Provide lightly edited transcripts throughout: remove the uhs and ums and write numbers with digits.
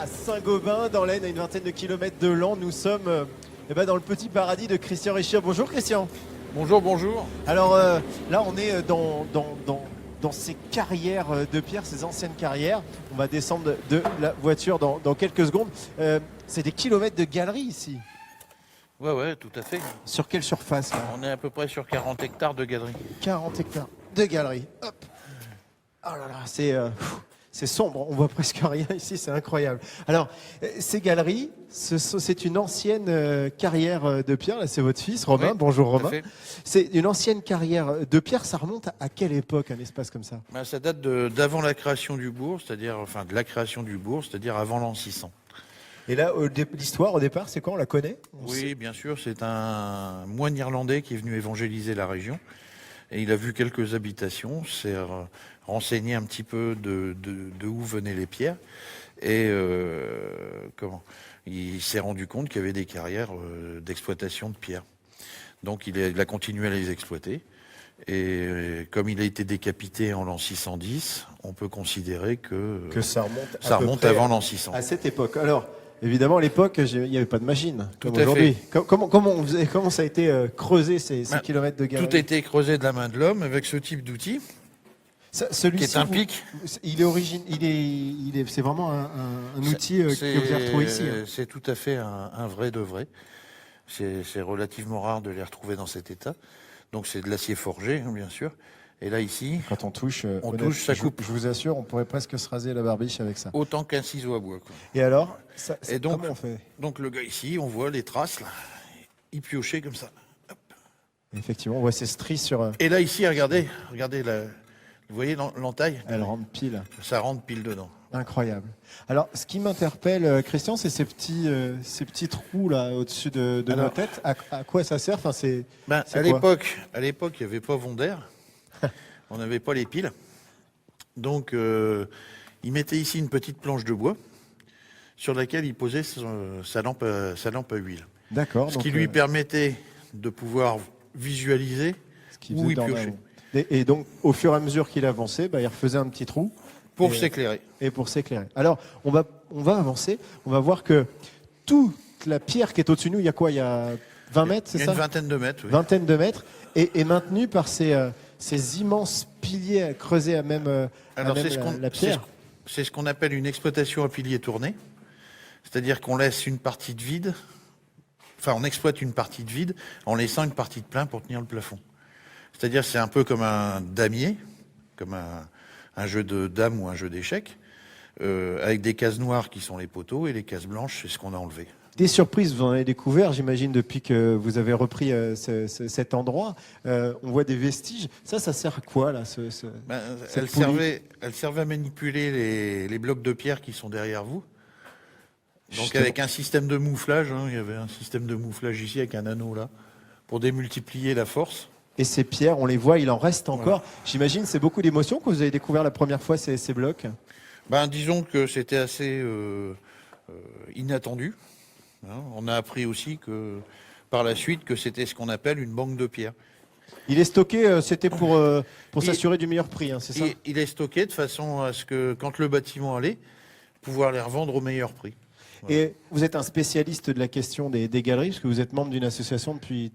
à Saint-Gobain, dans l'Aisne, à une vingtaine de kilomètres de Laon. Nous sommes dans le petit paradis de Christian Richir. Bonjour Christian. Bonjour, bonjour. Alors là, on est dans ces carrières de pierre, ces anciennes carrières. On va descendre de la voiture dans quelques secondes. C'est des kilomètres de galeries ici. Ouais, tout à fait. Sur quelle surface là? On est à peu près sur 40 hectares de galeries. 40 hectares de galeries. Hop. Oh là là, c'est sombre, on voit presque rien ici, c'est incroyable. Alors, ces galeries, c'est une ancienne carrière de pierre. Là, c'est votre fils, Romain. Oui, bonjour tout à Romain. fait. C'est une ancienne carrière de pierre. Ça remonte à quelle époque, un espace comme ça? Ça date d'avant la création du bourg, de la création du bourg, c'est-à-dire avant l'an 600. Et là, l'histoire au départ, c'est quoi? On la connaît? Oui, bien sûr, c'est un moine irlandais qui est venu évangéliser la région. Et il a vu quelques habitations, s'est renseigné un petit peu de où venaient les pierres. Et il s'est rendu compte qu'il y avait des carrières d'exploitation de pierres. Donc il a continué à les exploiter. Et comme il a été décapité en l'an 610, on peut considérer que ça remonte avant l'an 600. À cette époque. Alors, évidemment, à l'époque, il n'y avait pas de machine, comme Tout à aujourd'hui. fait. Comment ça a été creusé, ces kilomètres de galeries? Tout a été creusé de la main de l'homme avec ce type d'outil, qui est un pic. C'est vraiment un outil que vous avez retrouvé ici. C'est tout à fait un vrai de vrai. C'est relativement rare de les retrouver dans cet état. Donc c'est de l'acier forgé, hein, bien sûr. Et là, ici, Quand on touche, ça coupe. Je vous assure, on pourrait presque se raser la barbiche avec ça. Autant qu'un ciseau à bois, quoi. Et alors, donc, comment on fait? Donc le gars ici, on voit les traces, là. Il piochait comme ça. Hop. Effectivement, on voit ces stries sur... Et là, ici, regardez vous voyez l'entaille? Elle rentre pile. Ça rentre pile dedans. Incroyable. Alors, ce qui m'interpelle, Christian, c'est ces petits trous là au-dessus de nos têtes. À quoi ça sert? Enfin, à l'époque, il n'y avait pas Vondaire. On n'avait pas les piles. Donc, il mettait ici une petite planche de bois sur laquelle il posait sa lampe à huile. D'accord. Ce qui lui permettait de pouvoir visualiser où il piochait. Et donc, au fur et à mesure qu'il avançait, il refaisait un petit trou. Pour s'éclairer. Et pour s'éclairer. Alors, on va avancer. On va voir que toute la pierre qui est au-dessus de nous, il y a quoi? Il y a 20 mètres, c'est ça? Il y a une vingtaine de mètres, oui. Vingtaine de mètres. Et maintenue par ces immenses piliers creusés à même, la pierre. C'est ce qu'on appelle une exploitation à piliers tournés. C'est-à-dire qu'on laisse une partie de vide, on exploite une partie de vide en laissant une partie de plein pour tenir le plafond. C'est-à-dire c'est un peu comme un damier, comme un jeu de dames ou un jeu d'échecs, avec des cases noires qui sont les poteaux et les cases blanches, c'est ce qu'on a enlevé. Des surprises, vous en avez découvert, j'imagine, depuis que vous avez repris cet endroit. On voit des vestiges. Ça sert à quoi, là elle servait à manipuler les blocs de pierre qui sont derrière vous. Donc justement, avec un système de mouflage, il y avait un système de mouflage ici avec un anneau là, pour démultiplier la force. Et ces pierres, on les voit, il en reste encore. Voilà. J'imagine c'est beaucoup d'émotions que vous avez découvert la première fois ces blocs. Disons que c'était assez inattendu. On a appris aussi que par la suite que c'était ce qu'on appelle une banque de pierres. Il est stocké, c'était pour s'assurer du meilleur prix, c'est ça? Il est stocké de façon à ce que quand le bâtiment allait, pouvoir les revendre au meilleur prix. Voilà. Et vous êtes un spécialiste de la question des galeries, parce que vous êtes membre d'une association depuis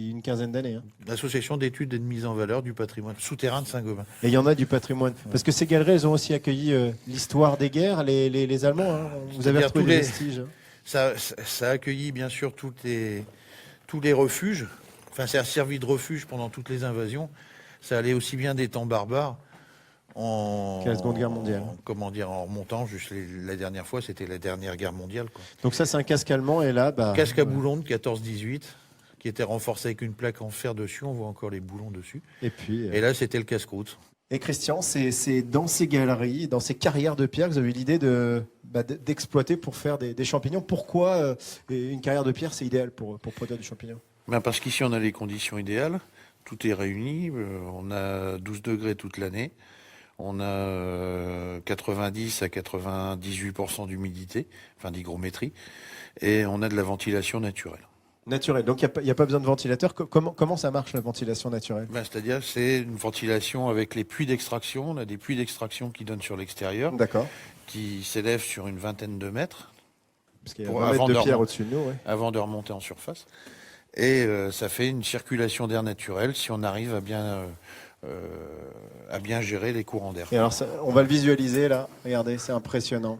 une quinzaine d'années. Hein. L'association d'études et de mise en valeur du patrimoine souterrain de Saint-Gobain. Et il y en a du patrimoine. Ouais. Parce que ces galeries, elles ont aussi accueilli l'histoire des guerres, les Allemands. Hein. Vous avez retrouvé des vestiges. Ça a accueilli bien sûr tous les refuges. Enfin, ça a servi de refuge pendant toutes les invasions. Ça allait aussi bien des temps barbares qu'à la Seconde Guerre mondiale. En remontant, juste la dernière fois, c'était la dernière guerre mondiale. Quoi. Donc ça, c'est un casque allemand, et là... casque à boulons de 14-18, qui était renforcé avec une plaque en fer dessus, on voit encore les boulons dessus. Et là, c'était le casse-croûte. Et Christian, c'est dans ces galeries, dans ces carrières de pierre que vous avez eu l'idée d'exploiter pour faire des champignons. Pourquoi une carrière de pierre, c'est idéal pour produire du champignon? Parce qu'ici, on a les conditions idéales. Tout est réuni. On a 12 degrés toute l'année. On a 90 à 98% d'humidité, d'hygrométrie. Et on a de la ventilation naturelle. Naturelle. Donc, il n'y a pas besoin de ventilateur. Comment ça marche, la ventilation naturelle? C'est-à-dire, c'est une ventilation avec les puits d'extraction. On a des puits d'extraction qui donnent sur l'extérieur. D'accord. qui s'élève sur une vingtaine de mètres Parce qu'il y a Pour- 20 mètres avant de de pierre remonter. au-dessus de nous. Ouais. avant de remonter en surface. Et ça fait une circulation d'air naturel si on arrive à bien gérer les courants d'air. Et alors, on va le visualiser là. Regardez, c'est impressionnant.